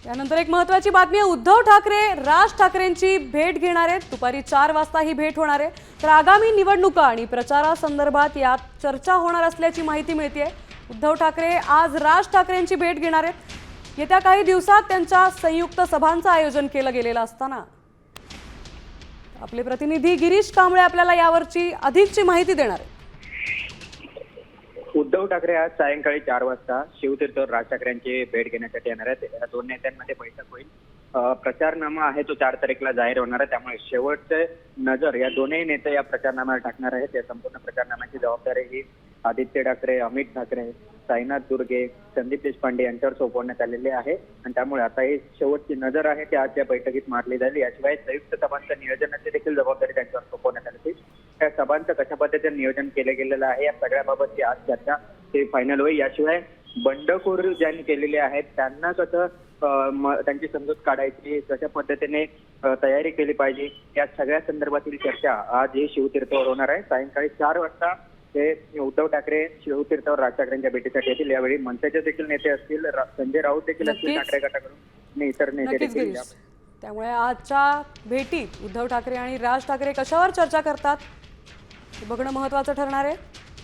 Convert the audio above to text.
त्यानंतर एक महत्त्वाची बातमी आहे, उद्धव ठाकरे राज ठाकरेंची भेट घेणार आहेत। दुपारी 4 वाजता ही भेट होणार आहे। तर आगामी निवडणुका आणि प्रचारासंदर्भात यात चर्चा होणार असल्याची माहिती मिळते। उद्धव ठाकरे आज राज ठाकरेंची भेट घेणार आहेत। येत्या काही दिवसात त्यांच्या संयुक्त सभांचं आयोजन केलं गेलेलं असताना आपले प्रतिनिधी गिरीश कांबळे आपल्याला यावरची अधिकची माहिती देणार आहेत। उद्धव ठाकरे आज सायंकाळी 4 वाजता शिवतीर्थवर राज ठाकरेंची भेट घेण्यासाठी येणार आहेत। या दोन नेत्यांमध्ये बैठक होईल। प्रचारनामा आहे तो 4 तारीखला जाहीर होणार आहे। त्यामुळे शेवटचे नजर या दोन्ही नेते या प्रचारनाम्यावर टाकणार आहेत। या संपूर्ण प्रचारनाम्याची जबाबदारी ही आदित्य ठाकरे, अमित ठाकरे, साईनाथ दुर्गे, संदीप देशपांडे यांच्यावर सोपवण्यात आलेले आहे। आणि त्यामुळे आता ही शेवटची नजर आहे ती आज या बैठकीत मारली जाईल। याशिवाय संयुक्त सभांचं नियोजनाची देखील जबाबदारी त्यांच्यावर सोपवण्यात आली। त्या सभांचं कशा पद्धतीने नियोजन केलं गेलेलं आहे या सगळ्याबाबतची आज चर्चा ते फायनल होईल। याशिवाय बंडखोर ज्यांनी केलेले आहेत त्यांना कसं त्यांची समजूत काढायची, कशा पद्धतीने तयारी केली पाहिजे या सगळ्या संदर्भातील चर्चा आज हे शिवतीर्थवर होणार आहे। सायंकाळी 4 वाजता ते उद्धव ठाकरे शिवतीर्थवर राज ठाकरेंच्या भेटीसाठी येतील। यावेळी मनसेचे देखील नेते असतील, संजय राऊत देखील असतील ठाकरे गटाकडून, इतर नेते देखील। त्यामुळे आजच्या भेटीत उद्धव ठाकरे आणि राज ठाकरे कशावर चर्चा करतात हे बघणं महत्त्वाचं ठरणार आहे।